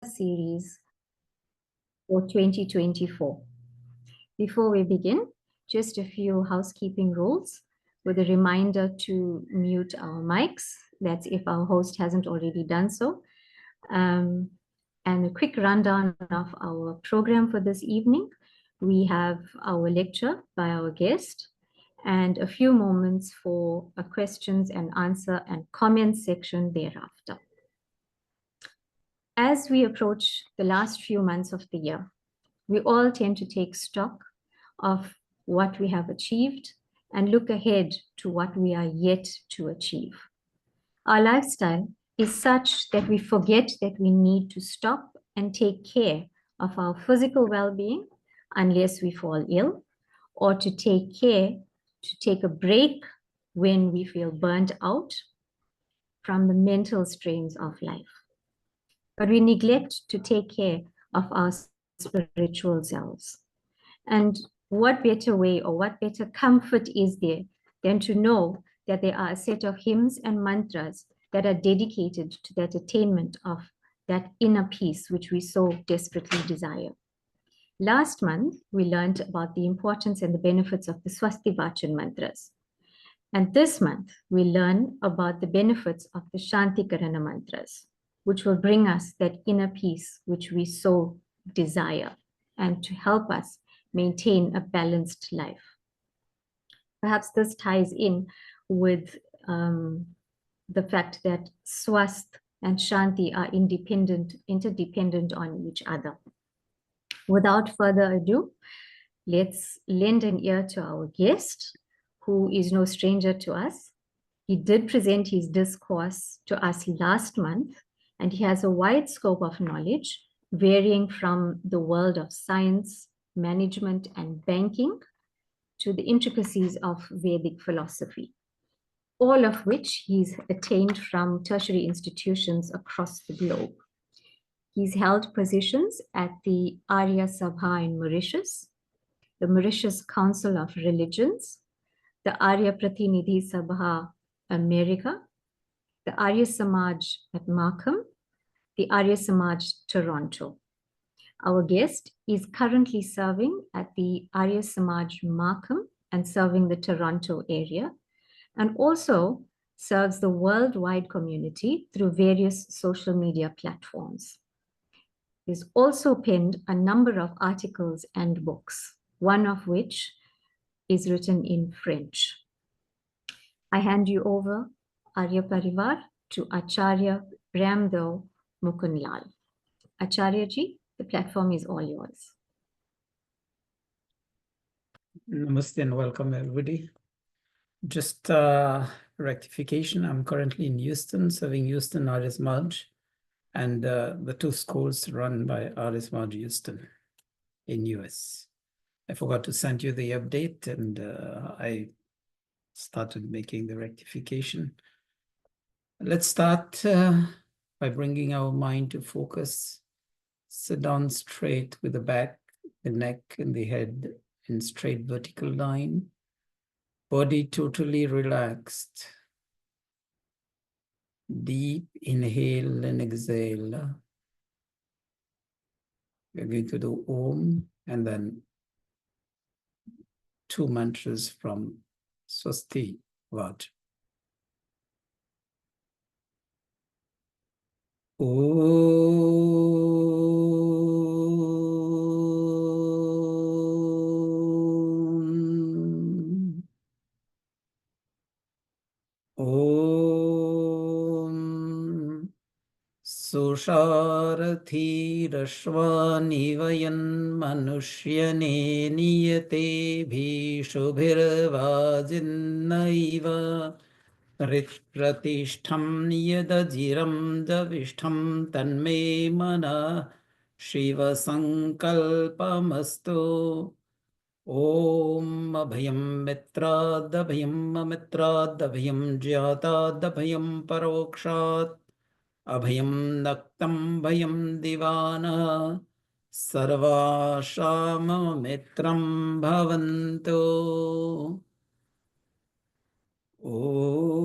series for 2024. Before we begin, just a few housekeeping rules with a reminder to mute our mics. That's if our host hasn't already done so. And a quick rundown of our program for this evening. We have our lecture by our guest and a few moments for a questions and answer and comment section thereafter. As we approach the last few months of the year, we all tend to take stock of what we have achieved and look ahead to what we are yet to achieve. Our lifestyle is such that we forget that we need to stop and take care of our physical well-being unless we fall ill, or to take a break when we feel burnt out from the mental strains of life. But we neglect to take care of our spiritual selves. And what better way or what better comfort is there than to know that there are a set of hymns and mantras that are dedicated to that attainment of that inner peace which we so desperately desire. Last month, we learned about the importance and the benefits of the Swasti Vachan mantras. And this month, we learn about the benefits of the Shanti Karana mantras, which will bring us that inner peace which we so desire and to help us maintain a balanced life. Perhaps this ties in with the fact that Swast and Shanti are interdependent on each other. Without further ado, let's lend an ear to our guest, who is no stranger to us. He did present his discourse to us last month, and he has a wide scope of knowledge, varying from the world of science, management, and banking to the intricacies of Vedic philosophy, all of which he's attained from tertiary institutions across the globe. He's held positions at the Arya Sabha in Mauritius, the Mauritius Council of Religions, the Arya Pratinidhi Sabha America, the Arya Samaj at Markham, the Arya Samaj Toronto. Our guest is currently serving at the Arya Samaj Markham and serving the Toronto area, and also serves the worldwide community through various social media platforms. He's also penned a number of articles and books, one of which is written in French. I hand you over, Arya Parivar, to Acharya Ramdev Mukunlal. Acharya ji, the platform is all yours. Namaste and welcome, everybody. Just rectification. I'm currently in Houston, serving Houston Arya Samaj, and the two schools run by Arya Samaj Houston in US. I forgot to send you the update, and I started making the rectification. Let's start by bringing our mind to focus. Sit down straight with the back, the neck, and the head in straight vertical line. Body totally relaxed. Deep inhale and exhale. We're going to do Om and then two mantras from Swasti Vachan. Om. Om. Susharthirashvanivayan manusyane niyate bhishubhirvajinaiva Ritpratishtham yadajiram javishtham tanme mana Shiva sankalpamastu Om abhayam mitradabhayam amitradabhayam jyatadabhayam parokshat Abhayam naktam bhayam divana sarvashama mitram bhavantu Om.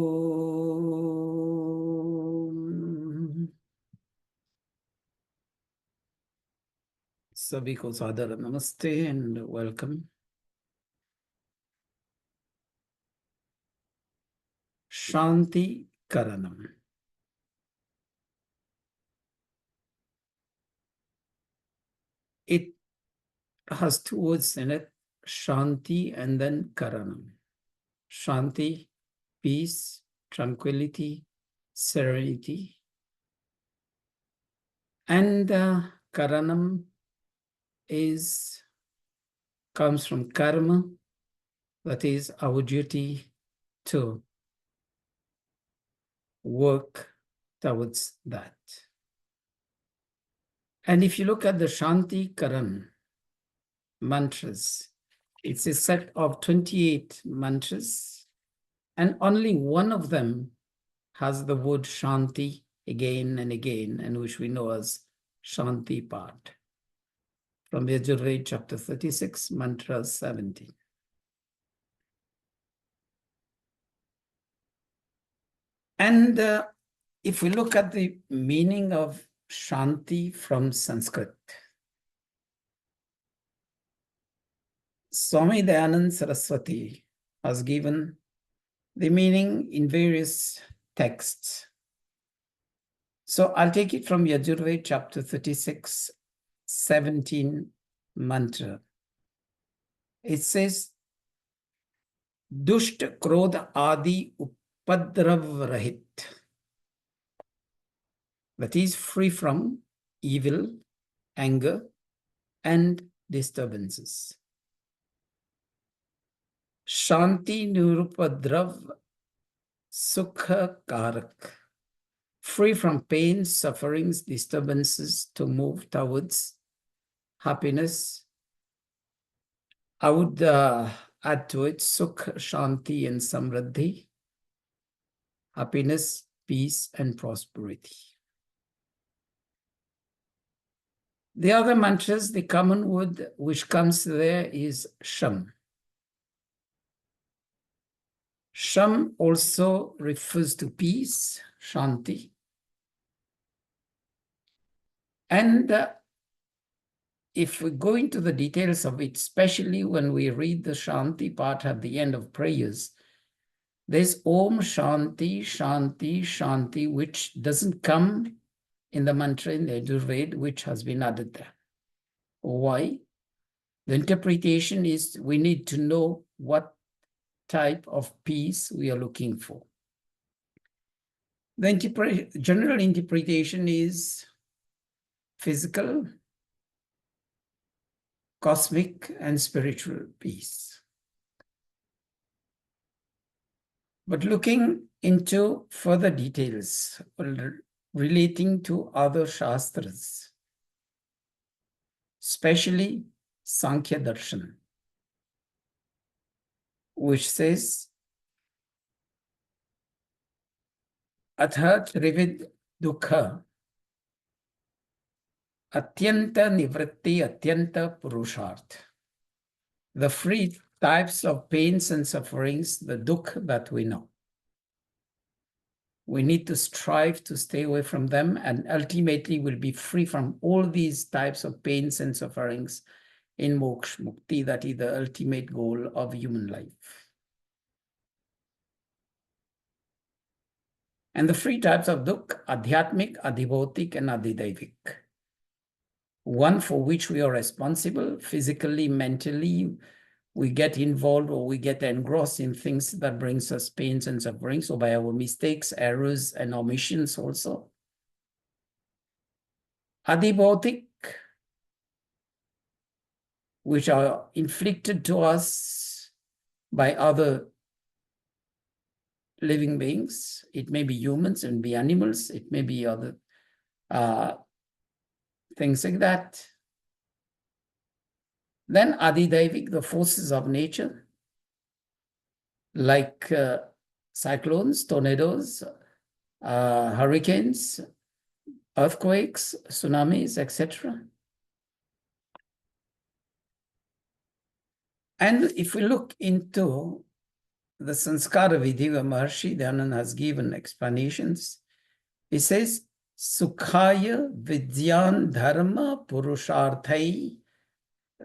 सभी को सादर नमस्ते and welcome. Shanti Karanam. It has two words in it, Shanti and then Karanam. Shanti, peace, tranquility, serenity. And Karanam comes from karma, that is our duty to work towards that. And if you look at the Shanti Karan mantras, it's a set of 28 mantras, and only one of them has the word Shanti again and again, and which we know as Shanti part. From Yajurveda chapter 36, mantra 17. And if we look at the meaning of Shanti from Sanskrit, Swami Dayanand Saraswati has given the meaning in various texts. So I'll take it from Yajurveda chapter 36, 17 mantra. It says, Dusht Krodh Adi Upadrav Rahit. That is free from evil, anger, and disturbances. Shanti Nirupadrav Sukha Karak. Free from pain, sufferings, disturbances to move towards happiness. I would add to it Sukh, Shanti, and Samriddhi. Happiness, peace, and prosperity. The other mantras, the common word which comes there is Sham. Sham also refers to peace, Shanti. And if we go into the details of it, especially when we read the Shanti part at the end of prayers, there's Om Shanti, Shanti, Shanti, which doesn't come in the mantra in the Yajurveda, which has been added there. Why? The interpretation is we need to know what type of peace we are looking for. The general interpretation is physical, cosmic, and spiritual peace. But looking into further details relating to other Shastras, especially Sankhya Darshan, which says, Atha Trivid Dukha Atyanta Nivritti Atyanta Purusharth. The three types of pains and sufferings, the dukkha that we know. We need to strive to stay away from them, and ultimately we'll be free from all these types of pains and sufferings in moksha, mukti, that is the ultimate goal of human life. And the three types of dukkha, adhyatmic, adhibautik, and adhidaivik. One for which we are responsible, physically, mentally, we get involved or we get engrossed in things that brings us pains and sufferings, or by our mistakes, errors, and omissions also. Adhibautik, which are inflicted to us by other living beings. It may be humans, it may be animals, it may be other things like that. Then Adidaivik, the forces of nature, like cyclones, tornadoes, hurricanes, earthquakes, tsunamis, etc. And if we look into the Sanskara Vidhi, where Maharshi Dayanand has given explanations, he says, Sukhaya Vidyan Dharma Purusharthai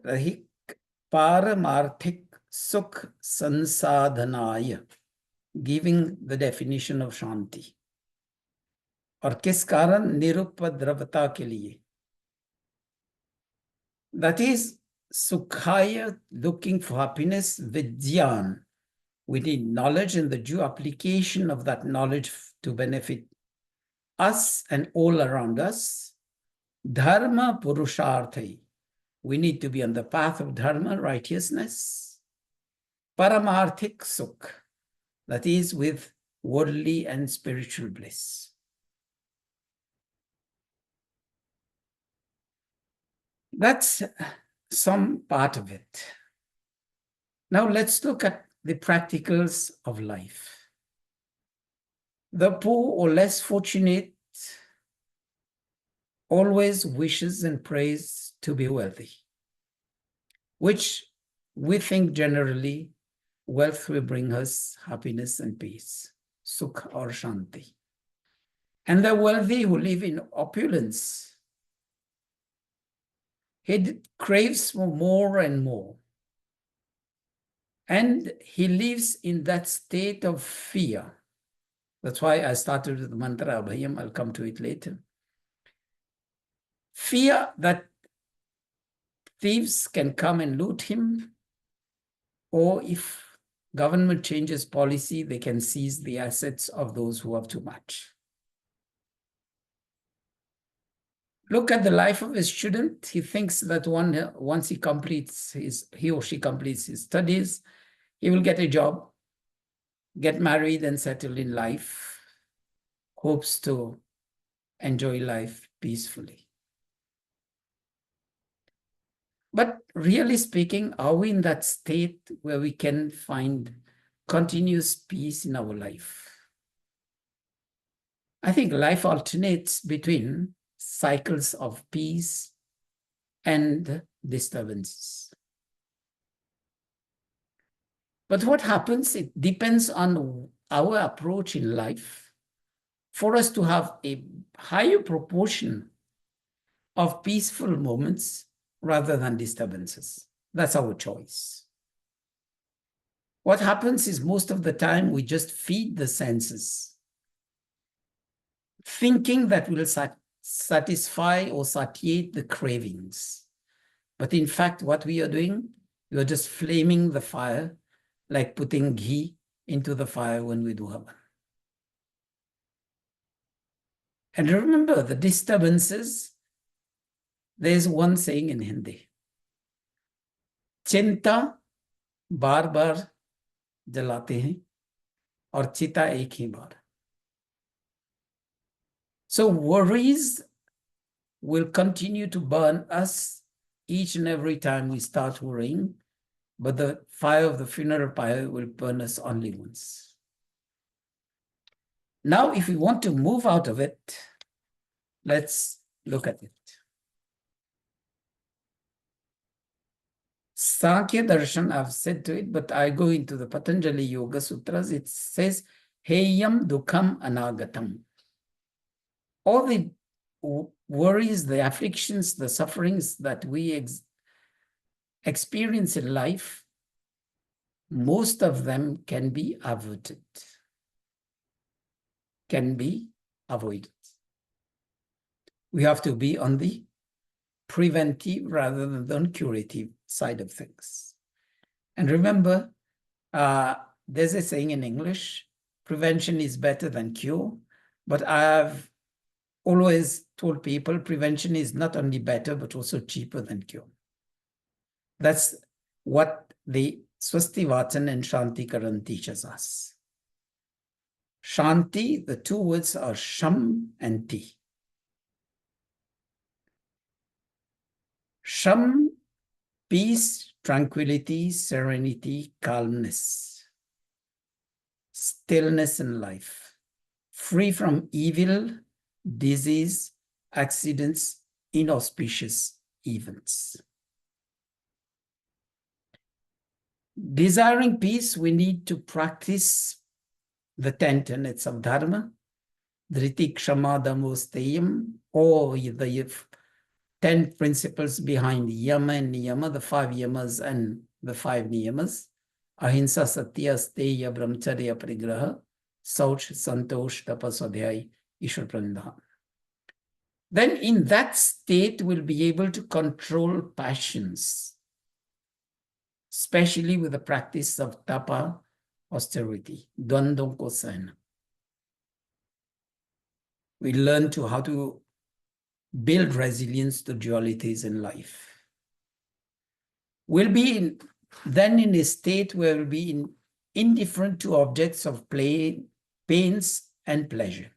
रहिक पारमार्थिक sukh sansadhanaya, giving the definition of Shanti. और किस कारण? निरुपद्रवता के लिए. That is sukhaya, looking for happiness, vidyan. We need knowledge and the due application of that knowledge to benefit us and all around us. Dharma purusharthai. We need to be on the path of dharma, righteousness. Paramarthik sukh. That is with worldly and spiritual bliss. That's some part of it. Now let's look at the practicals of life. The poor or less fortunate always wishes and prays to be wealthy, which we think generally wealth will bring us happiness and peace, sukh or shanti. And the wealthy who live in opulence, he craves for more and more. And he lives in that state of fear. That's why I started with the mantra Abhayam. I'll come to it later. Fear that thieves can come and loot him, or if government changes policy, they can seize the assets of those who have too much. Look at the life of a student. He thinks that once he or she completes his studies, he will get a job, get married and settle in life, hopes to enjoy life peacefully. But really speaking, are we in that state where we can find continuous peace in our life? I think life alternates between cycles of peace and disturbances. But what happens, it depends on our approach in life for us to have a higher proportion of peaceful moments rather than disturbances. That's our choice. What happens is most of the time we just feed the senses, thinking that will satisfy or satiate the cravings. But in fact, what we are doing, we are just flaming the fire, like putting ghee into the fire when we do havan. And remember, the disturbances, there's one saying in Hindi, चिंता बार बार जलाते हैं और चिता एक ही बार. So worries will continue to burn us each and every time we start worrying, but the fire of the funeral pyre will burn us only once. Now, if we want to move out of it, let's look at it. Sankhya Darshan, I've said to it, but I go into the Patanjali Yoga Sutras. It says, Heyam Dukham Anagatam. All the worries, the afflictions, the sufferings that we experience in life, most of them can be averted, can be avoided. We have to be on the preventive rather than the curative side of things. And remember, there's a saying in English, prevention is better than cure, but I've always told people prevention is not only better, but also cheaper than cure. That's what the Swasti Vachan and Shanti Karan teaches us. Shanti, the two words are Sham and Ti. Sham, peace, tranquility, serenity, calmness, stillness in life, free from evil, disease, accidents, inauspicious events. Desiring peace, we need to practice the 10 tenets of Dharma, Dhriti Kshama Dhammo Steyam, or the 10 principles behind yama and niyama, the 5 yamas and the 5 niyamas. Ahimsa, satya, steya, brahmacharya, parigraha, sauch, santosh, tapaswadhyay, ishwar pranidhan. Then in that state, we'll be able to control passions, especially with the practice of tapa, austerity, dvandva kosana. We learn how to build resilience to dualities in life. We'll be then in a state where we'll be indifferent to objects of play, pains, and pleasure.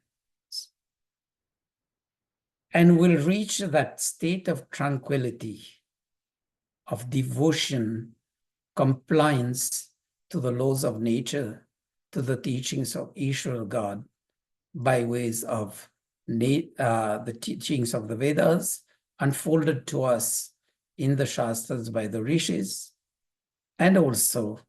And we'll reach that state of tranquility, of devotion, compliance to the laws of nature, to the teachings of Ishvara God, by ways of the teachings of the Vedas, unfolded to us in the Shastras by the Rishis, and also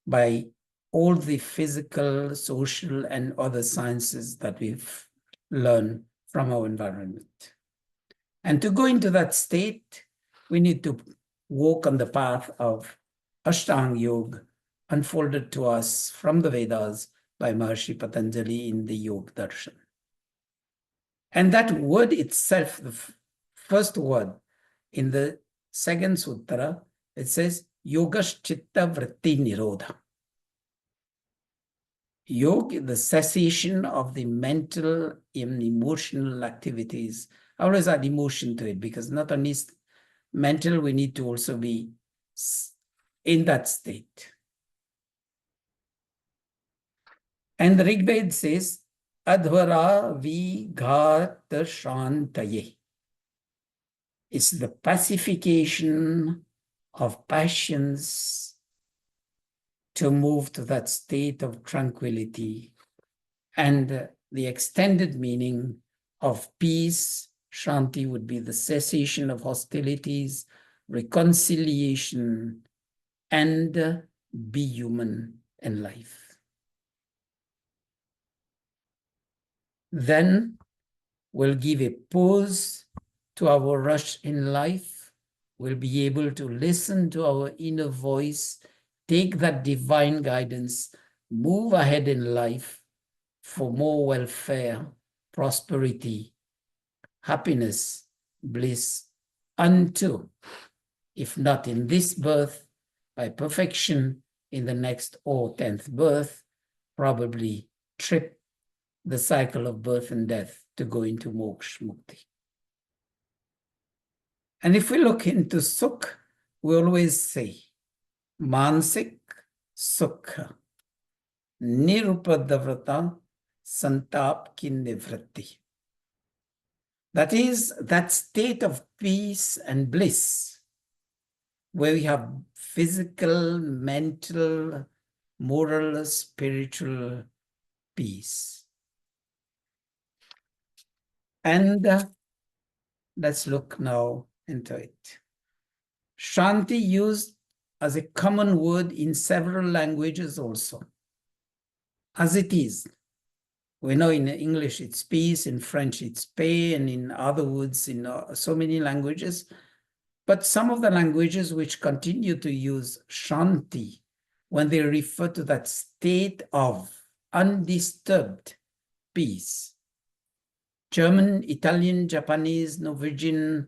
by all the physical, social, and other sciences that we've learned from our environment. And to go into that state, we need to walk on the path of Ashtanga Yoga, unfolded to us from the Vedas by Maharishi Patanjali in the Yoga Darshan. And that word itself, the first word in the second sutra, it says, Yogash Chitta Vritti Nirodha. Yoga, the cessation of the mental and emotional activities. I always add emotion to it, because not only mental, we need to also be in that state. And the Rig Veda says, Advara Vighat Shantaye. It's the pacification of passions to move to that state of tranquility. And the extended meaning of peace, Shanti, would be the cessation of hostilities, reconciliation, and be human in life. Then we'll give a pause to our rush in life. We'll be able to listen to our inner voice, take that divine guidance, move ahead in life for more welfare, prosperity, happiness, bliss, unto, if not in this birth, by perfection in the next or 10th birth, probably trip the cycle of birth and death to go into moksha mukti. And if we look into sukh, we always say, mansik sukha, nirupadhavrata santap ki nivritti. That is that state of peace and bliss, where we have physical, mental, moral, spiritual peace. And let's look now into it. Shanti used as a common word in several languages also, as it is. We know in English it's peace, in French it's paix, and in other words in so many languages. But some of the languages which continue to use Shanti when they refer to that state of undisturbed peace. German, Italian, Japanese, Norwegian,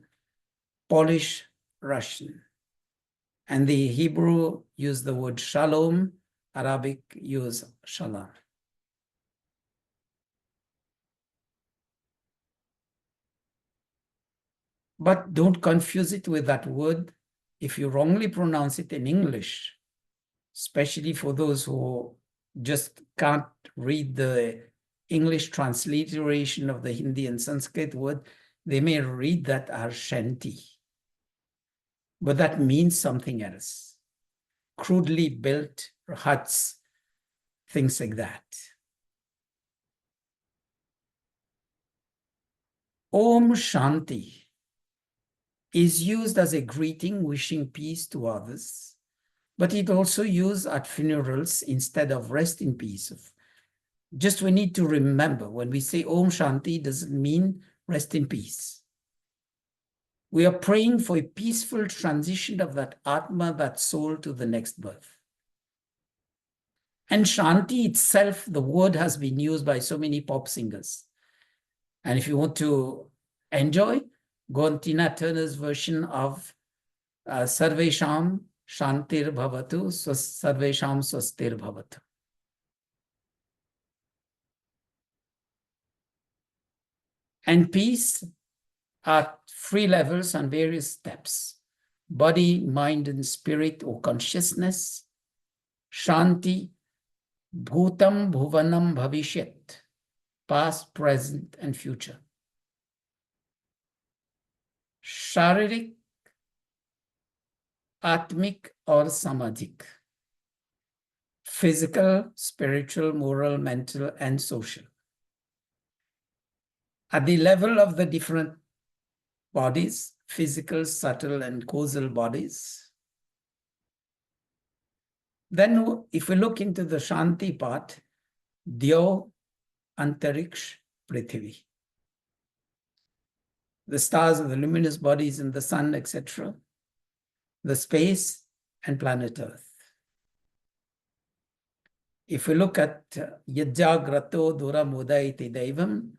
Polish, Russian. And the Hebrew use the word shalom, Arabic use shalom. But don't confuse it with that word. If you wrongly pronounce it in English, especially for those who just can't read the English transliteration of the Hindi and Sanskrit word, they may read that as Shanti. But that means something else. Crudely built huts, things like that. Om Shanti is used as a greeting, wishing peace to others, but it also used at funerals instead of rest in peace. Just we need to remember, when we say Om Shanti, doesn't mean rest in peace. We are praying for a peaceful transition of that Atma, that soul, to the next birth. And Shanti itself, the word has been used by so many pop singers. And if you want to enjoy, go on Tina Turner's version of Sarvesham Shantir Bhavatu, Sarvesham Swastir Bhavatu. And peace are 3 levels and various steps: body, mind, and spirit, or consciousness. Shanti, Bhutam, Bhuvanam, Bhavishyat, past, present, and future. Sharirik, Atmik, or Samajik. Physical, spiritual, moral, mental, and social. At the level of the different bodies, physical, subtle, and causal bodies. Then if we look into the Shanti part, Dyo, Antariksh, Prithvi. The stars and the luminous bodies in the sun, etc. The space and planet Earth. If we look at Yajjagrato Dura Mudaiti Devam,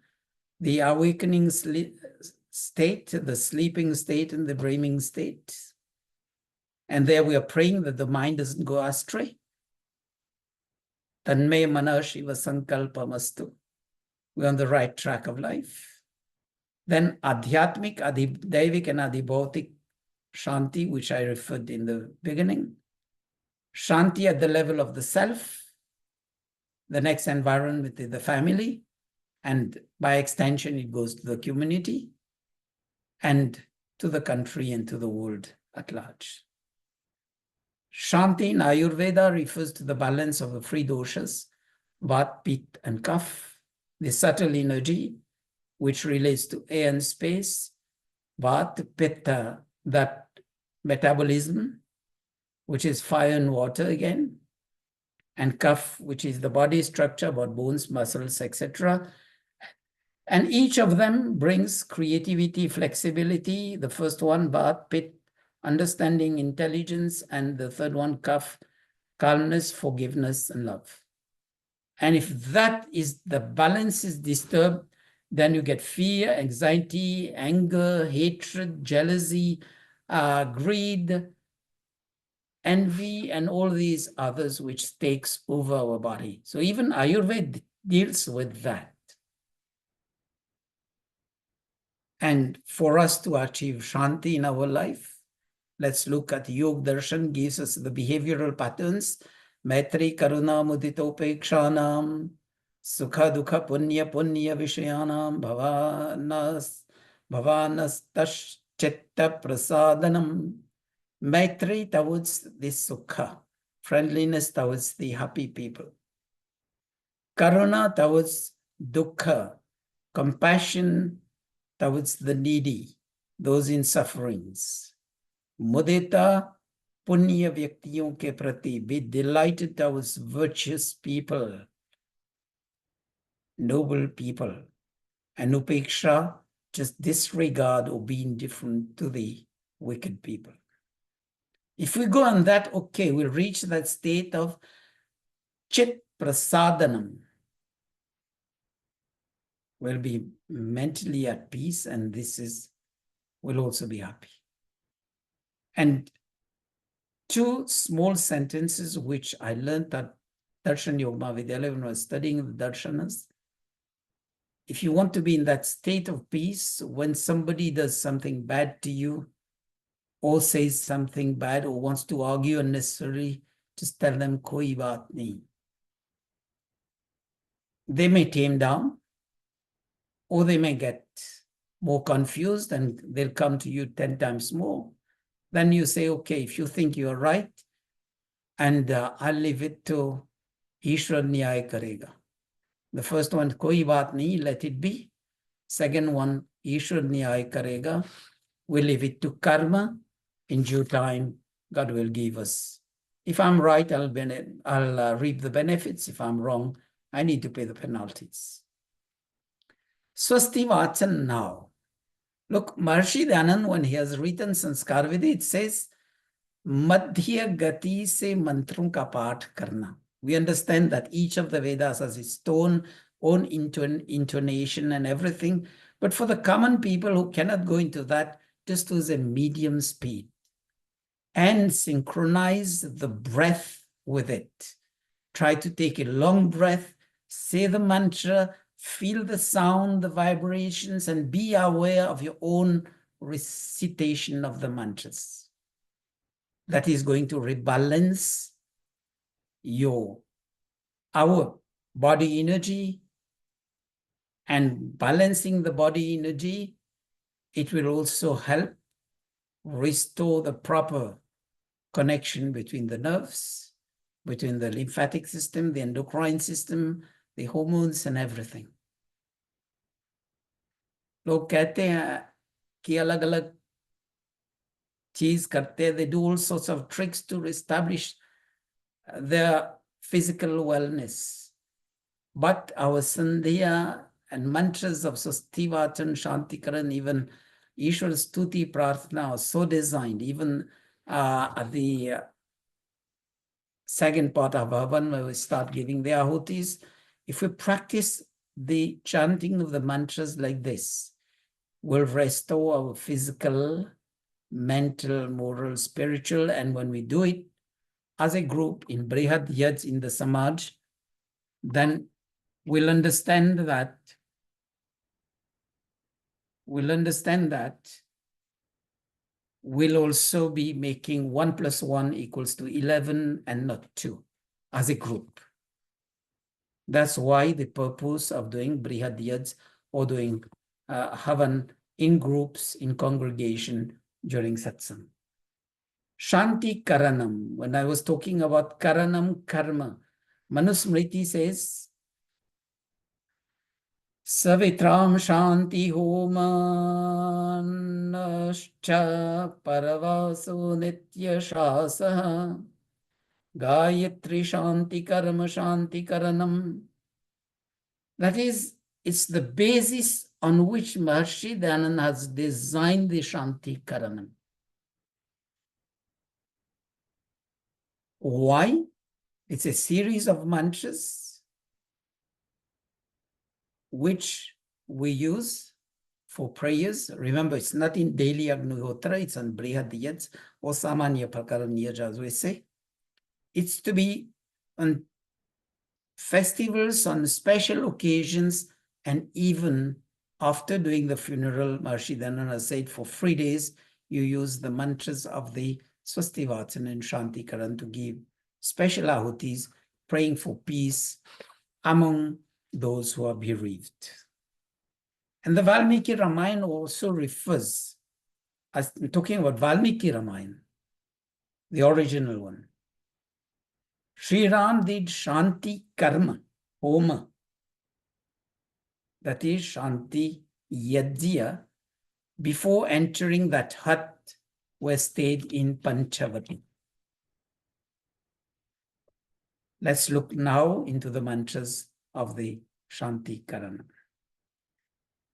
the awakening state, the sleeping state, and the dreaming state. And there we are praying that the mind doesn't go astray. Tanme Mana Shiva Sankalpamastu. We're on the right track of life. Then Adhyatmik, Adhidaivik, and Adhibhautik Shanti, which I referred in the beginning. Shanti at the level of the self, the next environment is the family, and by extension, it goes to the community and to the country and to the world at large. Shanti in Ayurveda refers to the balance of the 3 doshas, Vat, Pitta, and Kapha, the subtle energy, which relates to air and space, Vat, Pitta, that metabolism, which is fire and water again, and Kapha, which is the body structure, about bones, muscles, etc. And each of them brings creativity, flexibility. The first one, Vat, Pitta, understanding, intelligence, and the third one, Kapha, calmness, forgiveness, and love. And if that is, the balance is disturbed, then you get fear, anxiety, anger, hatred, jealousy, greed, envy, and all these others which takes over our body. So even Ayurveda deals with that. And for us to achieve Shanti in our life, let's look at Yoga Darshan, gives us the behavioral patterns. Maitri, Karuna, Mudita, Upekshanam, Sukha, Dukha, Punya, Punya, Vishayanam, Bhavanas, Tash, Chitta, Prasadanam. Maitri towards the Sukha, friendliness towards the happy people. Karuna towards Dukkha, compassion towards the needy, those in sufferings. Mudita, Punya Vyaktiyon ke prati, be delighted towards virtuous people, noble people. And Upeksha, just disregard or be indifferent to the wicked people. If we go on that, okay, we'll reach that state of Chit Prasadanam. We'll be mentally at peace, and we'll also be happy. And 2 small sentences which I learned at Darshan Yoga Mahavidyalaya when I was studying the Darshanas. If you want to be in that state of peace, when somebody does something bad to you, or says something bad, or wants to argue unnecessarily, just tell them, koi baat nahi. They may tame down, or they may get more confused and they'll come to you 10 times more. Then you say, okay, if you think you're right, and I'll leave it to Ishwar Nyay Karega. The first one, koi baat nahi, let it be. Second one, Ishwar Nyay Karega. We'll leave it to karma. In due time, God will give us. If I'm right, I'll reap the benefits. If I'm wrong, I need to pay the penalties. Swasti Vachan now. Look, Maharishi Dayanand, when he has written Sanskar Veda, it says, Madhya Gati se mantron ka paath karna. We understand that each of the Vedas has its own intonation and everything. But for the common people who cannot go into that, just use a medium speed and synchronize the breath with it. Try to take a long breath, say the mantra, feel the sound, the vibrations, and be aware of your own recitation of the mantras. That is going to rebalance our body energy, and balancing the body energy, it will also help restore the proper connection between the nerves, between the lymphatic system, the endocrine system, the hormones and everything. लोग कहते हैं कि अलग अलग चीज करते हैं, they do all sorts of tricks to establish their physical wellness. But our Sandhya and mantras of Swastivachan, Shantikaran, even Ishwar Stuti Prarthana are so designed, even at the second part of Bhavan, where we start giving the ahutis, if we practice the chanting of the mantras like this, will restore our physical, mental, moral, spiritual, and when we do it as a group in Brihad Yaj in the Samaj, then we'll understand that we'll also be making 1 + 1 = 11 and not 2 as a group. That's why the purpose of doing Brihad Yaj or doing Havan in groups, in congregation during satsang. Shanti Karanam. When I was talking about Karanam Karma, Manusmriti says, Savitram Shanti Homanascha Paravaso Nitya Shasaha Gayatri Shanti Karma Shanti Karanam. That is, it's the basis on which Maharishi Dayanand has designed the Shanti Karanam. Why? It's a series of mantras which we use for prayers. Remember, it's not in daily Agnihotra, it's on Brihad Yaj or Samanya Prakaran Yaj, as we say. It's to be on festivals, on special occasions, and even after doing the funeral. Maharishi Dayanand has said for 3 days, you use the mantras of the Swastivachan and Shantikaran to give special ahutis, praying for peace among those who are bereaved. And the Valmiki Ramayana also refers, as I'm talking about Valmiki Ramayana, the original one. Sri Ram did Shanti Karma, Homa, that is Shanti Yajya, before entering that hut where stayed in Panchavati. Let's look now into the mantras of the Shanti Karana.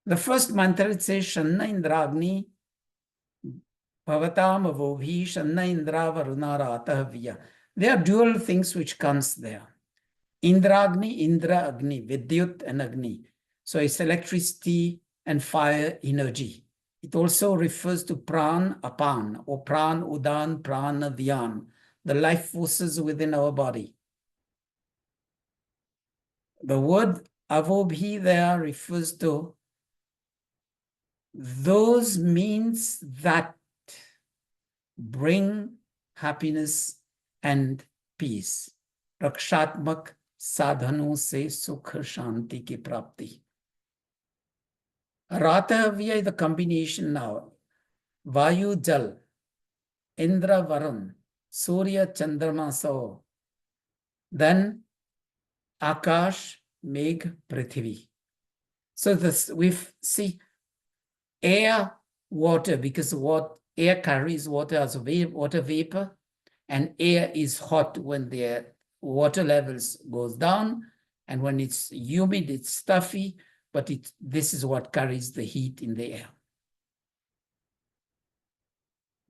The first mantra, it says, Shanna Indragni Bhavatam Avobhi Shanna Indra Varunara Atahavya. There are dual things which comes there. Indragni, Indra, Agni, Vidyut and Agni. So it's electricity and fire energy. It also refers to Pran, Apan, or Pran, Udan, Prana, Dhyan, the life forces within our body. The word Avobhi there refers to those means that bring happiness and peace. Rakshatmak sadhano se sukha shanti ki prapti. Ratavya is the combination now. Vayu Jal, Indra Varun, Surya Chandrama So, then Akash Megh Prithvi. So this we see air, water, because air carries water as water vapor, and air is hot when the water levels goes down, and when it's humid, it's stuffy, but this is what carries the heat in the air.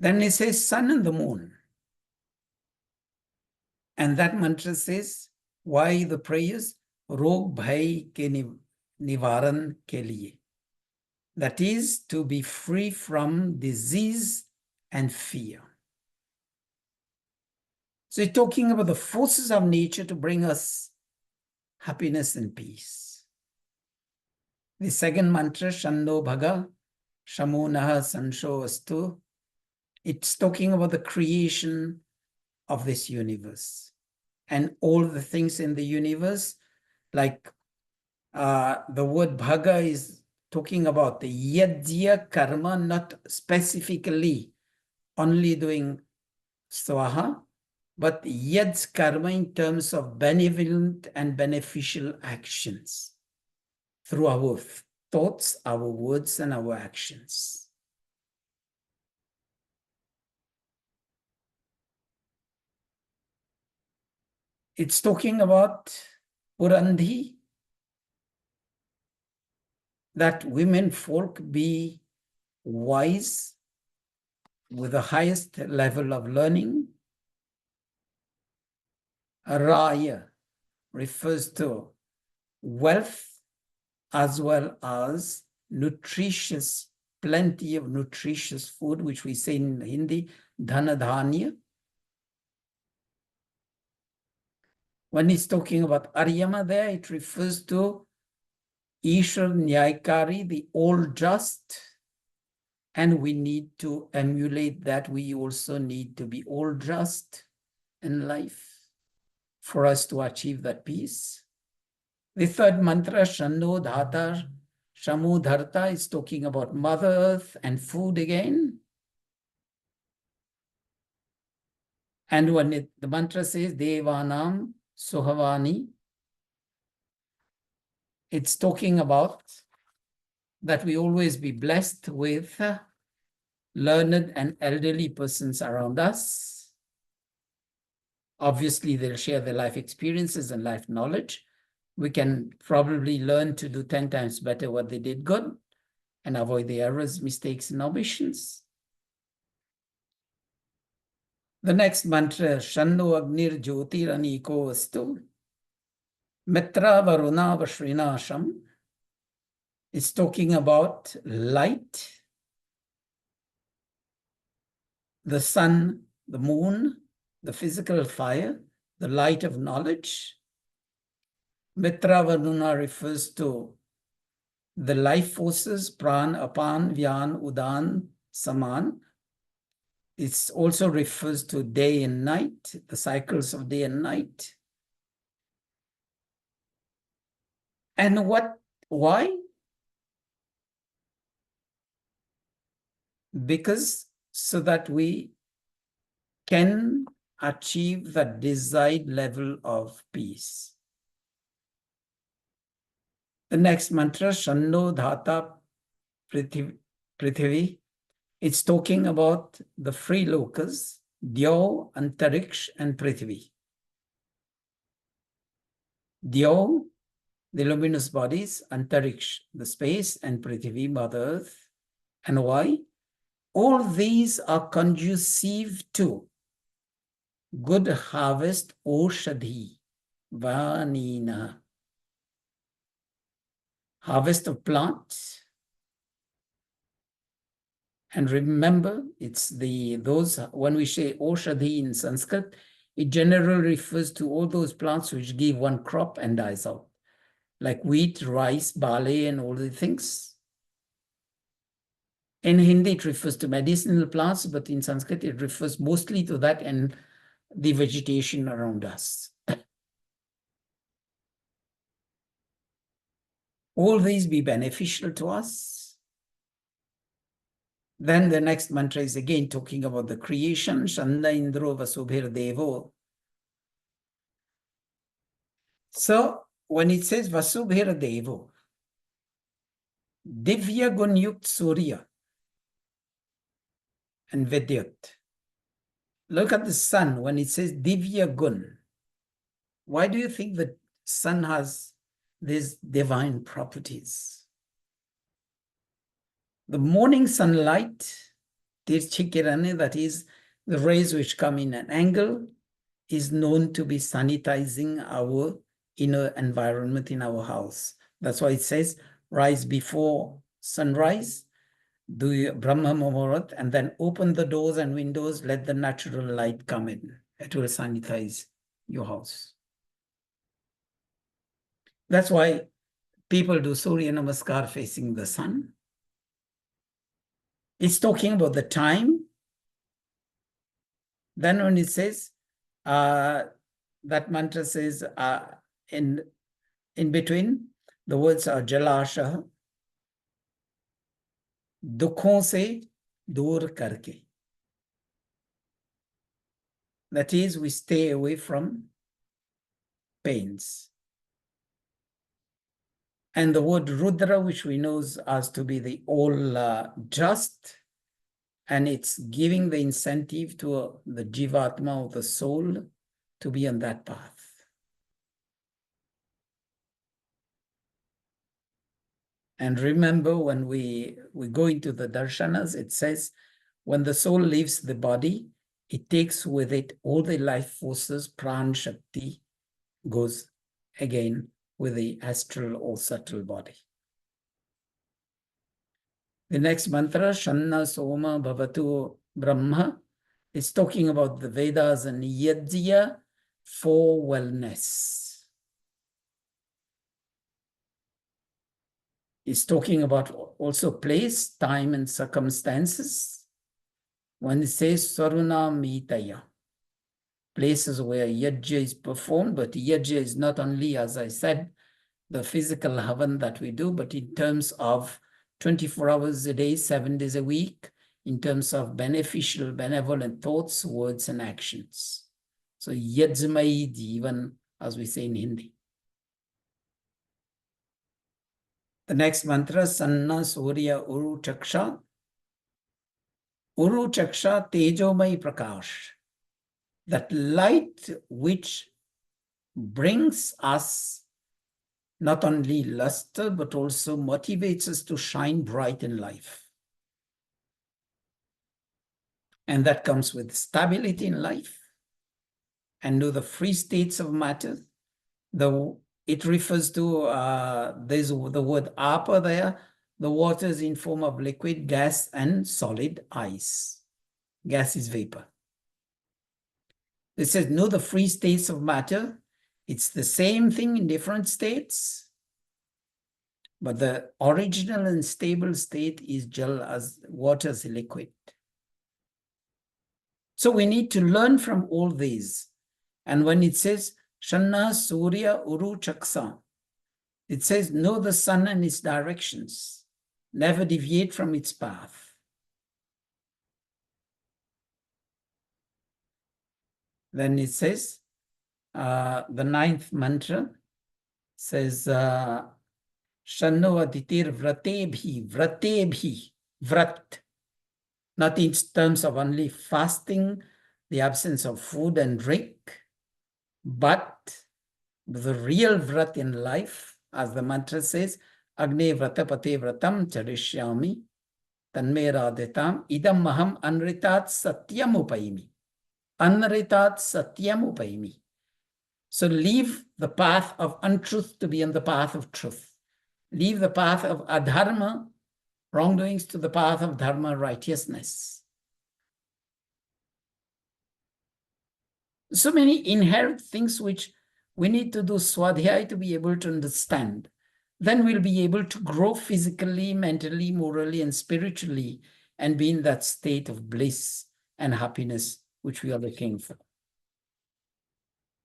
Then it says sun and the moon. And that mantra says, why the prayers? Rog bhai ke nivaran ke liye. That is, to be free from disease and fear. So it's talking about the forces of nature to bring us happiness and peace. The second mantra, Shando Bhaga, Shamo Naha Sansho Astu, it's talking about the creation of this universe and all the things in the universe, like the word Bhaga is talking about the yajya karma, not specifically only doing swaha, but yaj's karma in terms of benevolent and beneficial actions through our thoughts, our words, and our actions. It's talking about Purandhi, that women folk be wise with the highest level of learning. Raya refers to wealth as well as nutritious, plenty of nutritious food, which we say in Hindi, dhana dhanya. When he's talking about Aryama there, it refers to Ishwar Nyayakari, the all just, and we need to emulate that. We also need to be all just in life for us to achieve that peace. The third mantra, Shando Dhatar, Shamu Dharta, is talking about Mother Earth and food again. And when the mantra says Devanam Suhavani, it's talking about that we always be blessed with learned and elderly persons around us. Obviously, they'll share their life experiences and life knowledge. We can probably learn to do 10 times better what they did good and avoid the errors, mistakes, and omissions. The next mantra, Shando Agnir Jyotir Aniko Astu, Mitra Varuna Vashrinasham, is talking about light, the sun, the moon, the physical fire, the light of knowledge. Mitra Varuna refers to the life forces, Pran, Apan, Vyan, Udan, Saman. It also refers to day and night, the cycles of day and night. And why? Because so that we can achieve the desired level of peace. The next mantra, Shando Dhata Prithvi, it's talking about the free lokas, Dyo, Antariksh, and Prithvi. Dyo, the luminous bodies, Antariksh, the space, and Prithvi, Mother Earth. And why? All these are conducive to good harvest, Oshadhi, Vanina. Harvest of plants. And remember, it's those, when we say Oshadhi in Sanskrit, it generally refers to all those plants which give one crop and dies out, like wheat, rice, barley, and all the things. In Hindi, it refers to medicinal plants, but in Sanskrit, it refers mostly to that and the vegetation around us. All these be beneficial to us. Then the next mantra is again talking about the creation, Shanda Indro Vasubhir Devo. So when it says Vasubhir Devo, Divya Gunyukt Surya and Vidyut. Look at the sun when it says Divya Gun. Why do you think the sun has these divine properties? The morning sunlight Tirchikirane, that is, the rays which come in an angle, is known to be sanitizing our inner environment in our house. That's why it says, rise before sunrise, do your Brahma Muhurat, and then open the doors and windows, let the natural light come in. It will sanitize your house. That's why people do Surya Namaskar facing the sun. It's talking about the time. Then when it says, that mantra says, in between, the words are Jalasha, दुखों से दूर करके. That is, we stay away from pains. And the word Rudra, which we know as to be the all just, and it's giving the incentive to the Jivatma of the soul to be on that path. And remember, when we go into the darshanas, it says, when the soul leaves the body, it takes with it all the life forces, pran shakti goes again with the astral or subtle body. The next mantra, Shanna Soma Bhavatu Brahma, is talking about the Vedas and Yajya for wellness. It's talking about also place, time, and circumstances. When it says Saruna Mitaya, places where Yajya is performed, but Yajya is not only, as I said, the physical havan that we do, but in terms of 24 hours a day, 7 days a week, in terms of beneficial, benevolent thoughts, words, and actions. So Yajmai Jivan, as we say in Hindi. The next mantra, Sanna Surya Uru Chaksha. Uru Chaksha Tejomai Prakash. That light which brings us not only luster, but also motivates us to shine bright in life. And that comes with stability in life and know the free states of matter. It refers to, there's the word apa there. The water is in form of liquid, gas, and solid ice. Gas is vapor. It says, know the free states of matter. It's the same thing in different states, but the original and stable state is jal, as water as a liquid. So we need to learn from all these. And when it says, Shanna Surya Uru Chaksa, it says, know the sun and its directions. Never deviate from its path. Then it says, the 9th mantra says, Shanno Aditir Vratebhi, Vrat. Not in terms of only fasting, the absence of food and drink, but the real vrat in life, as the mantra says, Agne Vratapate Vratam Charishyami Tanme Radhitam Idam Maham Anritat Satyam Upaimi. Anritat Satyam Upaimi. So leave the path of untruth to be on the path of truth. Leave the path of adharma, wrongdoings, to the path of dharma, righteousness. So many inherent things which we need to do swadhyaya to be able to understand. Then we'll be able to grow physically, mentally, morally, and spiritually, and be in that state of bliss and happiness which we are looking for.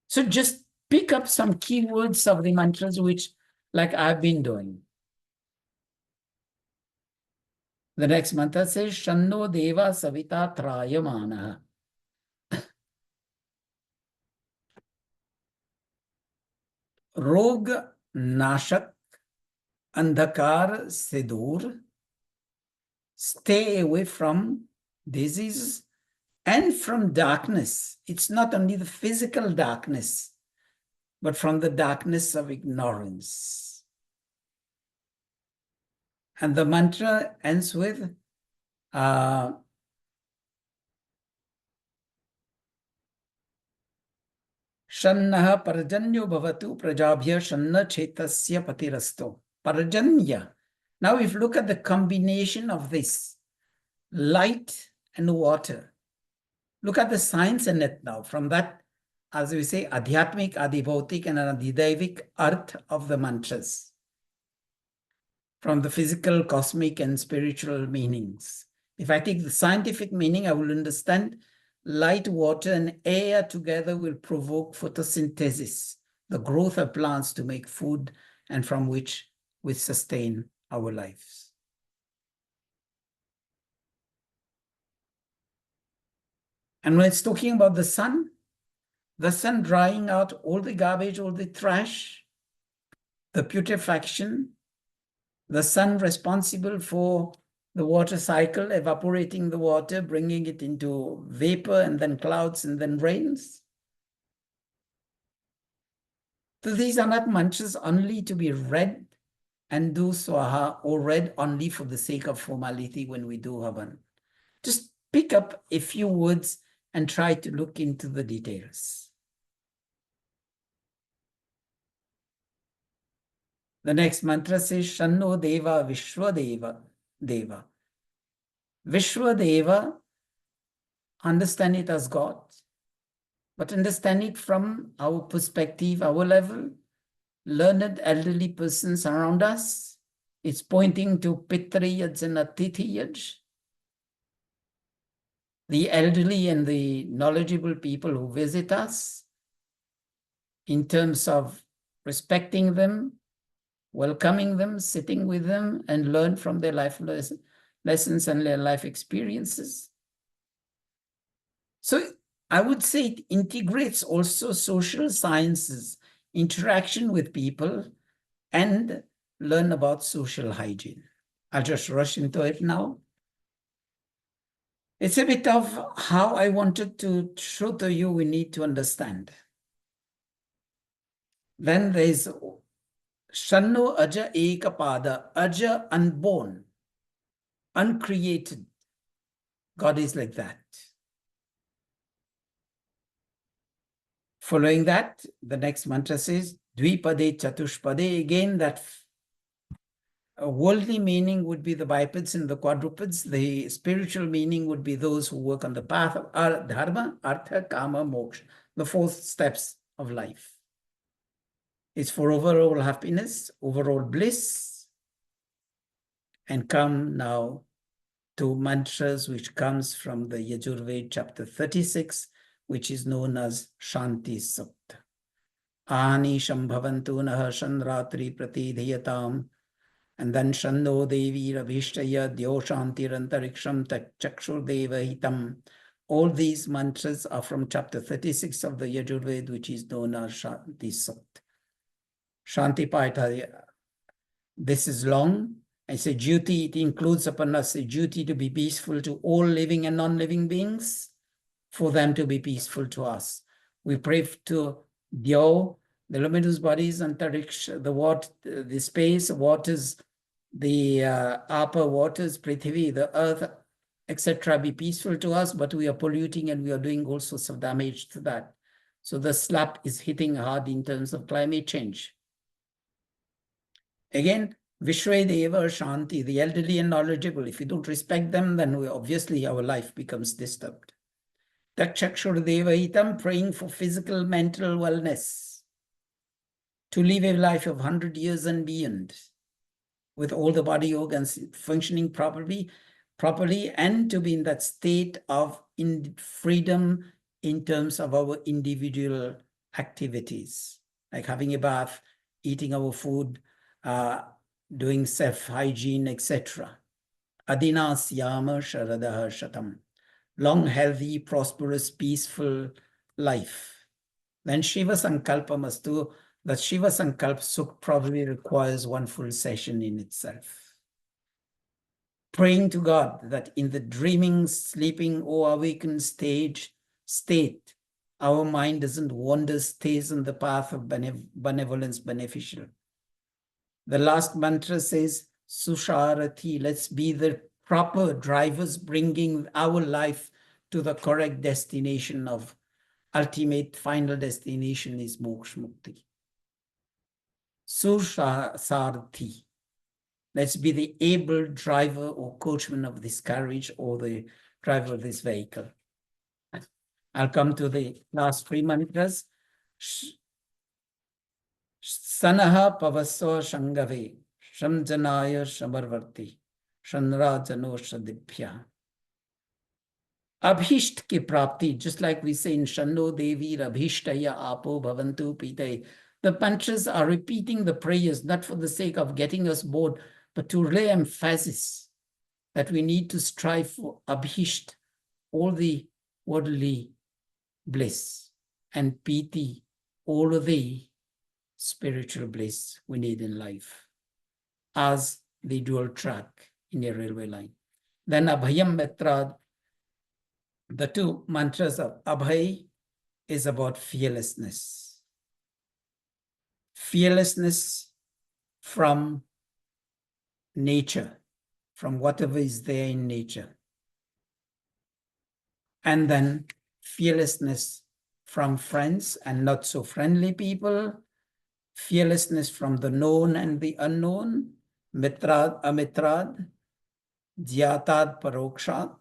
So just pick up some keywords of the mantras, which, like I've been doing. The next mantra says, Shanno Deva Savita Trayamana. रोग नाशक अंधकार से दूर, stay away from disease and from darkness. It's not only the physical darkness, but from the darkness of ignorance. And the mantra ends with Shannaha Parajanyo Bhavatu Prajabhya Shanna Chetasya Patirasto. Parajanya. Now, if you look at the combination of this, light and water, look at the science in it now. From that, as we say, Adhyatmik, Adibhautik, and Adidevik earth of the mantras. From the physical, cosmic, and spiritual meanings. If I take the scientific meaning, I will understand light, water, and air together will provoke photosynthesis, the growth of plants to make food, and from which we sustain our lives. And when it's talking about the sun drying out all the garbage, all the trash, the putrefaction, the sun responsible for the water cycle, evaporating the water, bringing it into vapor and then clouds and then rains. So these are not mantras only to be read and do swaha, or read only for the sake of formality when we do havan. Just pick up a few words and try to look into the details. The next mantra says, Shanno Deva Vishwadeva Deva. Vishwadeva, understand it as God, but understand it from our perspective, our level, learned elderly persons around us. It's pointing to Pitriyaj and Atithiyaj, the elderly and the knowledgeable people who visit us, in terms of respecting them, welcoming them, sitting with them, and learn from their life lessons and their life experiences. So I would say it integrates also social sciences, interaction with people, and learn about social hygiene. I'll just rush into it now. It's a bit of how I wanted to show to you we need to understand. Then there's Shanno Aja Ekapada, Aja unborn, uncreated. God is like that. Following that, the next mantra says, Dvipade Chatushpade. Again, that worldly meaning would be the bipeds and the quadrupeds. The spiritual meaning would be those who work on the path of dharma, artha, kama, moksha, the 4 steps of life. It's for overall happiness, overall bliss. And come now to mantras which comes from the Yajurveda chapter 36, which is known as Shanti Sukta. Ani Shambhavantu Naha Shandratri Pratidhiyatam. And then Shanno Devi Ravishtaya Dyo Shantirantariksam Chakshur Deva Hitam. All these mantras are from chapter 36 of the Yajurveda, which is known as Shanti Sukta. Shanti Paita, this is long. I say duty, it includes upon us a duty to be peaceful to all living and non-living beings, for them to be peaceful to us. We pray to Dyo, the luminous bodies, Antariksha, the space, waters, the upper waters, Prithvi, the earth, etc., be peaceful to us, but we are polluting and we are doing all sorts of damage to that. So the slap is hitting hard in terms of climate change. Again, Vishwadeva Shanti, the elderly and knowledgeable. If you don't respect them, then obviously our life becomes disturbed. Takshakshur Deva Hitam, praying for physical, mental wellness, to live a life of 100 years and beyond, with all the body organs functioning properly, and to be in that state of freedom in terms of our individual activities, like having a bath, eating our food, doing self-hygiene, etc. Adinas Yama Sharadaha Shatam. Long, healthy, prosperous, peaceful life. Then Shiva Sankalpa Mastu. That Shiva Sankalp Sukh probably requires one full session in itself. Praying to God that in the dreaming, sleeping, or awakened state, our mind doesn't wander, stays on the path of benevolence, beneficial. The last mantra says, Susharathi, let's be the proper drivers bringing our life to the correct destination of ultimate final destination is moksha mukti. Sarthi. Let's be the able driver or coachman of this carriage or the driver of this vehicle. I'll come to the last three mantras. Sanaha pavaso shangave, shamjanaya shamarvarti, shanrajano shadibhya. Abhisht ki prapti, just like we say in Shando Devi, Abhishtaya Apo Bhavantu Pite. The mantras are repeating the prayers, not for the sake of getting us bored, but to lay emphasis that we need to strive for Abhisht, all the worldly bliss, and Piti, all of the spiritual bliss we need in life, as the dual track in a railway line. Then Abhayam Metrad, the two mantras of Abhay is about fearlessness. Fearlessness from nature, from whatever is there in nature. And then fearlessness from friends and not so friendly people. Fearlessness from the known and the unknown. Mitrad, amitrad, jyatad, parokshat.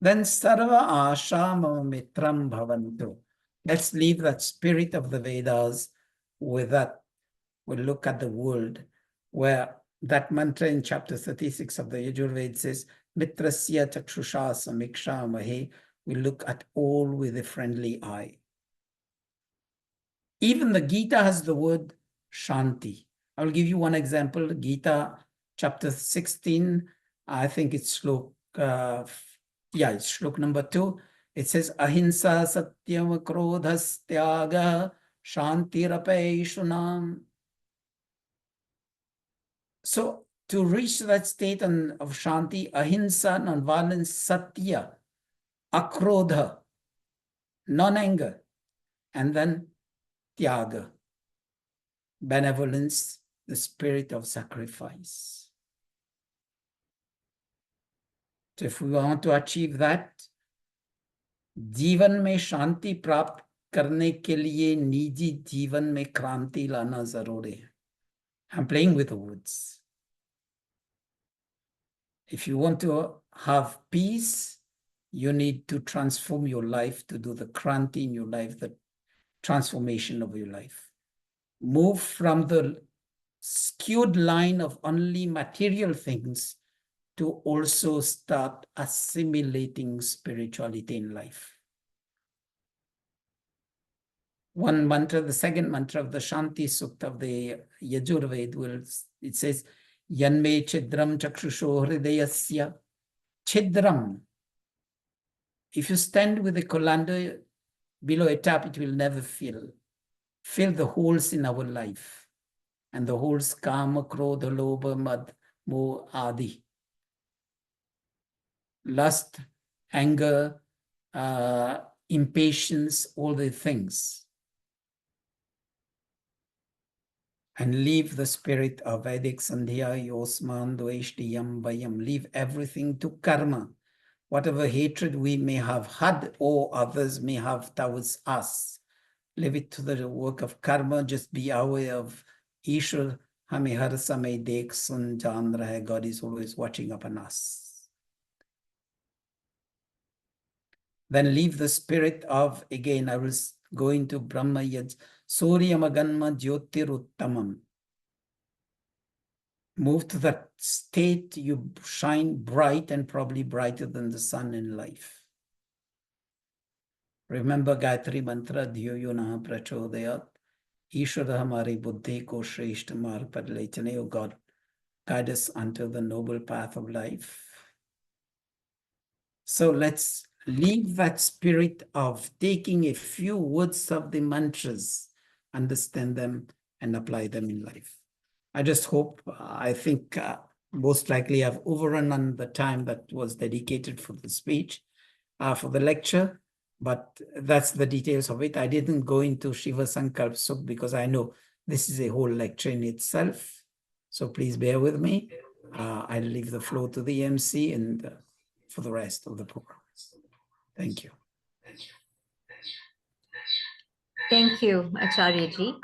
Then sarva asha mama mitram bhavantu. Let's leave that spirit of the Vedas with that. We'll look at the world where that mantra in chapter 36 of the Yajurveda says, Mitrasya chakshusha samiksha mahe. We look at all with a friendly eye. Even the Gita has the word Shanti. I'll give you one example. Gita chapter 16, I think it's slok, it's slok number 2. It says, Ahimsa satyam krodhas tyaga shantirapeshunam. So to reach that state of Shanti, Ahimsa, non-violence, Satya, Akrodha, non-anger, and then Tyaga, benevolence, the spirit of sacrifice. So if we want to achieve that, जीवन में शांति प्राप्त करने के लिए निजी जीवन में क्रांति लाना जरूरी है. I'm playing with the words. If you want to have peace, you need to transform your life, to do the kranti in your life, the transformation of your life. Move from the skewed line of only material things to also start assimilating spirituality in life. One mantra, the second mantra of the Shanti Sukta of the Yajurveda, it says, Yanme chidram chakshusho hridayasya. Chidram. If you stand with a colander below a tap, it will never fill. Fill the holes in our life. And the holes kama, krodha, lobha, mad, moh, adi. Lust, anger, impatience, all the things. And leave the spirit of Vedic Sandhya, Yosman, Dveshtiyam, Bayam. Leave everything to karma. Whatever hatred we may have had or others may have towards us, leave it to the work of karma. Just be aware of Ishwar, hame har samay dekh sun jaan rahe. God is always watching upon us. Then leave the spirit of, again, I was going to Brahma Yaj, Surya Maganma Jyotiruttamam. Move to that state, you shine bright and probably brighter than the sun in life. Remember Gayatri Mantra, Dhyo Yona Prachodayat, Ishwara Hamari Buddhi Ko Shreshta Marg Par Le Chale. O God, guide us unto the noble path of life. So let's leave that spirit of taking a few words of the mantras, understand them, and apply them in life. I just hope, I think most likely I've overrun on the time that was dedicated for the speech, for the lecture, but that's the details of it. I didn't go into Shiva Sankalp Sukh because I know this is a whole lecture in itself. So please bear with me. I'll leave the floor to the MC and for the rest of the program. Thank you. Thank you, Acharya-ji.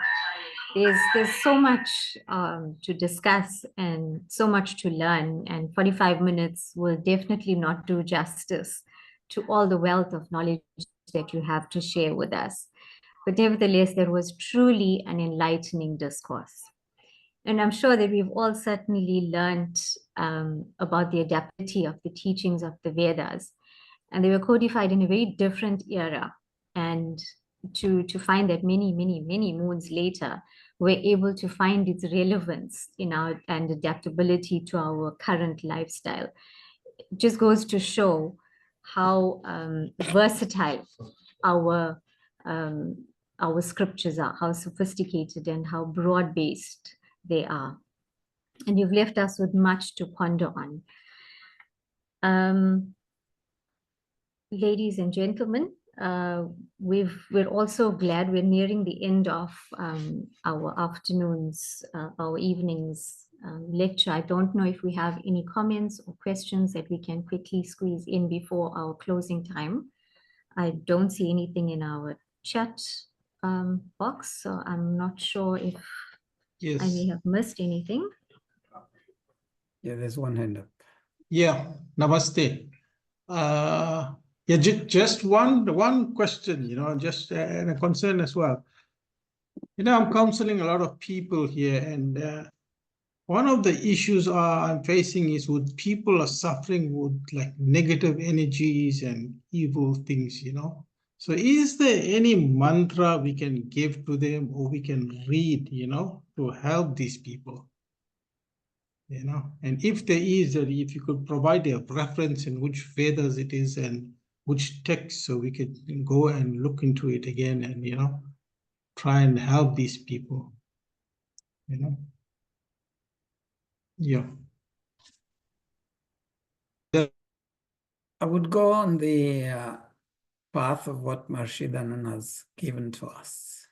There's so much to discuss and so much to learn, and 45 minutes will definitely not do justice to all the wealth of knowledge that you have to share with us. But nevertheless, there was truly an enlightening discourse. And I'm sure that we've all certainly learned about the adaptability of the teachings of the Vedas. And they were codified in a very different era. And to find that many moons later, we're able to find its relevance in our and adaptability to our current lifestyle. It just goes to show how versatile our our scriptures are, how sophisticated and how broad-based they are. And you've left us with much to ponder on. Ladies and gentlemen, we're also glad we're nearing the end of our afternoons, our evenings lecture. I don't know if we have any comments or questions that we can quickly squeeze in before our closing time. I don't see anything in our chat box, so I'm not sure if I may have missed anything. Yeah, there's one hand up. Yeah, namaste. Yeah, just one question, just and a concern as well. I'm counseling a lot of people here, and one of the issues I'm facing is with people are suffering with like negative energies and evil things, So is there any mantra we can give to them or we can read, to help these people? And if there is, if you could provide a reference in which Vedas it is and which text, so we could go and look into it again and, try and help these people, Yeah. I would go on the path of what Maharishi Dayanand has given to us.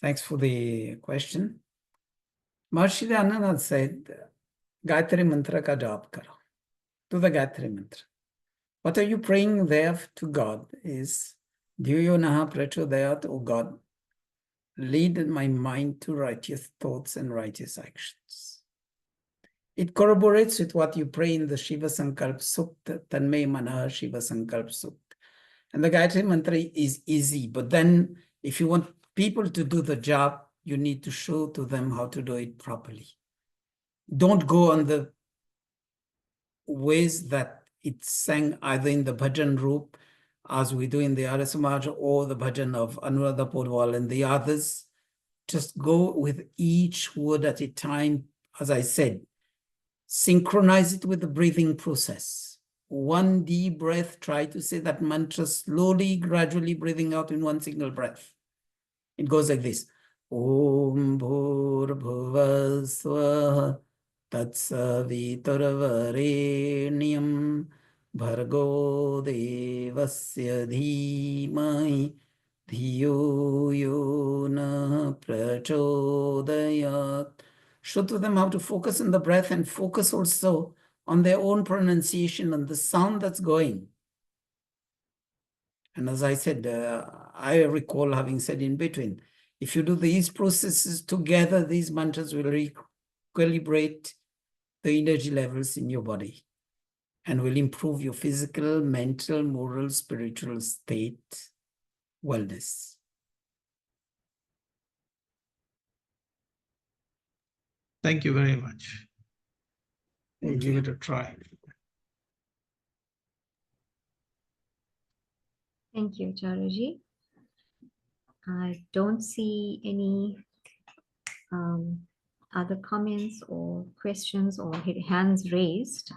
Thanks for the question. Maharishi Dayanand has said, Gayatri Mantra ka jap karo. Do the Gayatri Mantra. What are you praying there to God is, Dhyayo naha prachodayat, O God, lead my mind to righteous thoughts and righteous actions. It corroborates with what you pray in the Shiva Sankalp Sukta, Tanmay Manah Shiva Sankalp Sukta. And the Gayatri Mantra is easy, but then if you want people to do the job, you need to show to them how to do it properly. Don't go on the ways that it's sang either in the bhajan roop, as we do in the Arya Samaj, or the bhajan of Anuradha Podwal and the others. Just go with each word at a time. As I said, synchronize it with the breathing process. One deep breath, try to say that mantra slowly, gradually breathing out in one single breath. It goes like this. Om Bhur Bhuva Swaha Tatsaviturvarenyam Bhargo Devasya Dhimai Dhiyo Yo Na Prachodayat. Show to them how to focus on the breath and focus also on their own pronunciation and the sound that's going. And as I said, I recall having said in between, if you do these processes together, these mantras will recalibrate the energy levels in your body and will improve your physical, mental, moral, spiritual state, wellness. Thank you very much. We'll give it a try. Thank you, Acharya-ji. I don't see any other comments or questions or hands raised.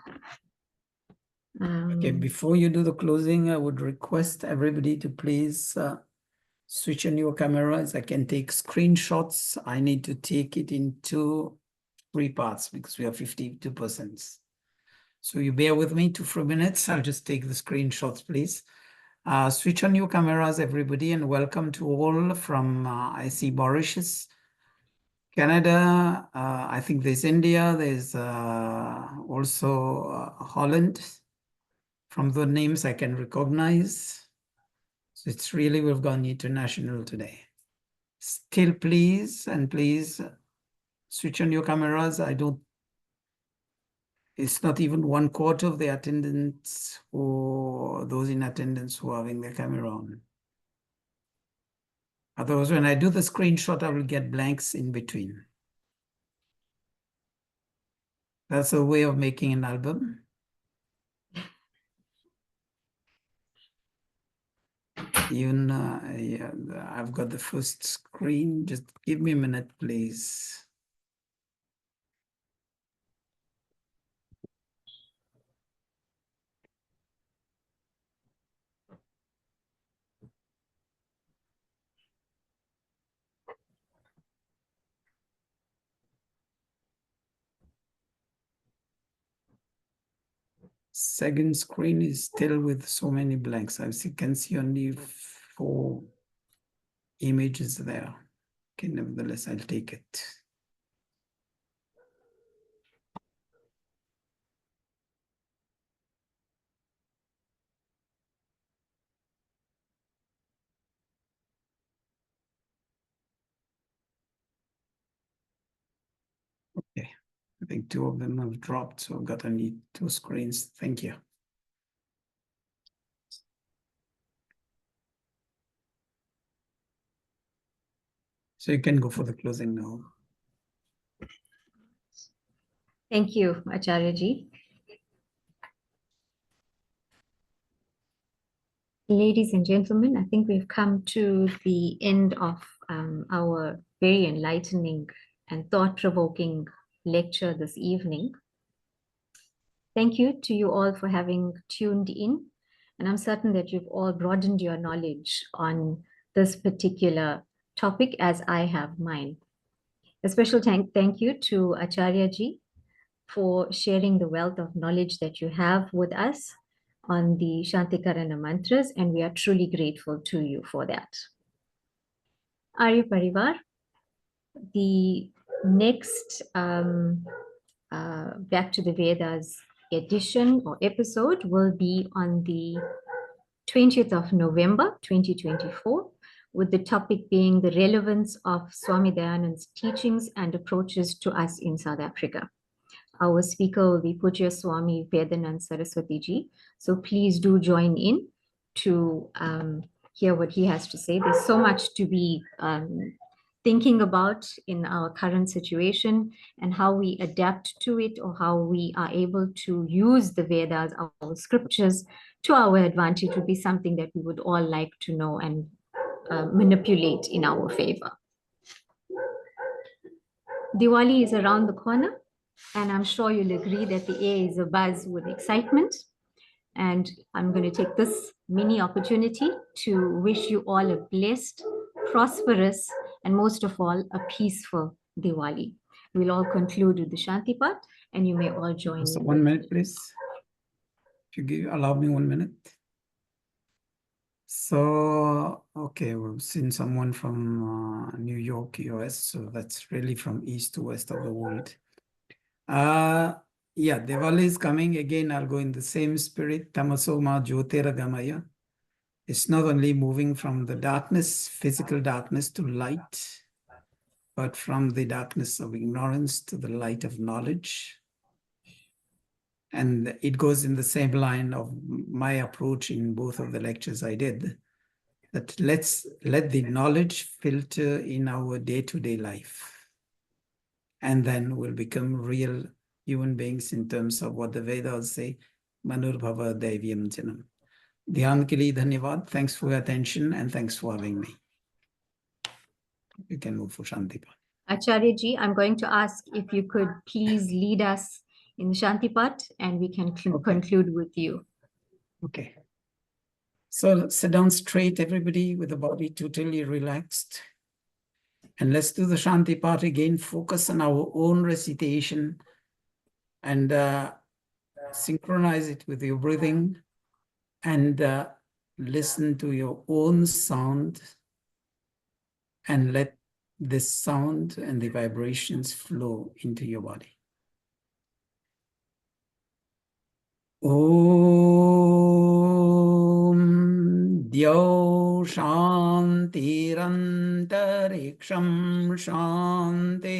Okay, before you do the closing, I would request everybody to please switch on your cameras. I can take screenshots. I need to take it in 3 parts because we have 52%. So you bear with me 2-3 minutes. I'll just take the screenshots, please. Switch on your cameras, everybody, and welcome to all from, I see Mauritius, Canada, I think there's India, there's also Holland. From the names I can recognize. So it's really, we've gone international today. Still, please, and please switch on your cameras. It's not even 1/4 of the attendants or those in attendance who are having their camera on. Otherwise, when I do the screenshot, I will get blanks in between. That's a way of making an album. Even, yeah, I've got the first screen. Just give me a minute, please. Second screen is still with so many blanks. I can see only 4 images there. Okay, nevertheless, I'll take it. Okay, I think 2 of them have dropped, so I've got only 2 screens. Thank you. So you can go for the closing now. Thank you, Acharya-ji. Ladies and gentlemen, I think we've come to the end of our very enlightening and thought-provoking lecture this evening. Thank you to you all for having tuned in, and I'm certain that you've all broadened your knowledge on this particular topic as I have mine. A special thank you to Acharya-ji for sharing the wealth of knowledge that you have with us on the Shanti Karana mantras, and we are truly grateful to you for that. Arya Parivar, the next Back to the Vedas edition or episode will be on the 20th of November 2024, with the topic being the relevance of Swami Dayanand's teachings and approaches to us in South Africa. Our speaker will be Pujya Swami Vedanand Saraswati ji. So please do join in to hear what he has to say. There's so much to be thinking about in our current situation, and how we adapt to it, or how we are able to use the Vedas, our scriptures, to our advantage would be something that we would all like to know and manipulate in our favor. Diwali is around the corner, and I'm sure you'll agree that the air is abuzz with excitement. And I'm going to take this mini opportunity to wish you all a blessed, prosperous, and most of all, a peaceful Diwali. We'll all conclude with the Shanti part, and you may all join So in. 1 minute, please. If you allow me 1 minute. So, okay, we've seen someone from New York, US, so that's really from east to west of the world. Yeah, Diwali is coming again. I'll go in the same spirit. Tamaso ma jyotirgamaya. It's not only moving from the darkness, physical darkness, to light, but from the darkness of ignorance to the light of knowledge. And it goes in the same line of my approach in both of the lectures I did, that let the knowledge filter in our day-to-day life. And then we'll become real human beings in terms of what the Vedas say, Manurbhava Daivyam Janam. Dhyan ke liye dhanyavad. Thanks for your attention and thanks for having me. You can move for Shanti. Acharya ji, I'm going to ask if you could please lead us in the Shanti part, and we can conclude with you. Okay. So sit down straight, everybody, with the body totally relaxed. And let's do the Shanti part again. Focus on our own recitation and synchronize it with your breathing, and listen to your own sound, and let this sound and the vibrations flow into your body. Om Dyo शान्तिरन्तरिक्षं शान्ति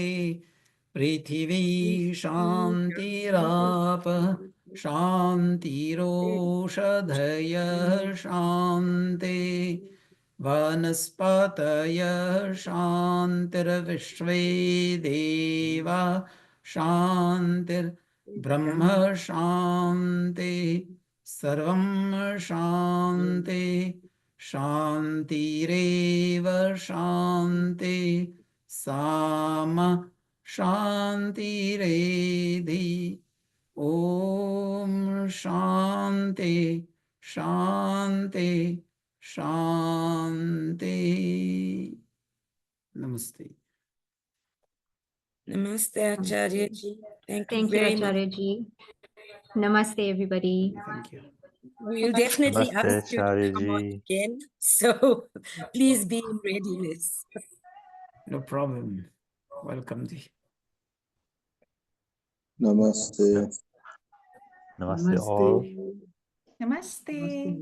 पृथिवी शान्तिराप शान्तिरोषधयः शान्ति वनस्पतयः शान्तिर्विश्वे देवा शान्तिर्ब्रह्म शान्ति सर्वं शान्ति शान्तिरेव शान्ति साम शान्तिरेधि ॐ शान्ति शान्ति शान्ति नमस्ते Namaste, Acharya ji. Thank you Thank you, very much. Acharya ji. Namaste, everybody. thank you We'll definitely Namaste, ask you to Acharya come on ji. again. So please be in readiness. no problem welcome ji Namaste. Namaste all. Namaste.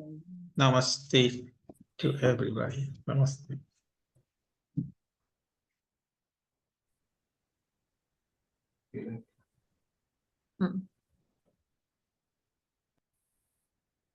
Namaste to everybody. Namaste. Hmm.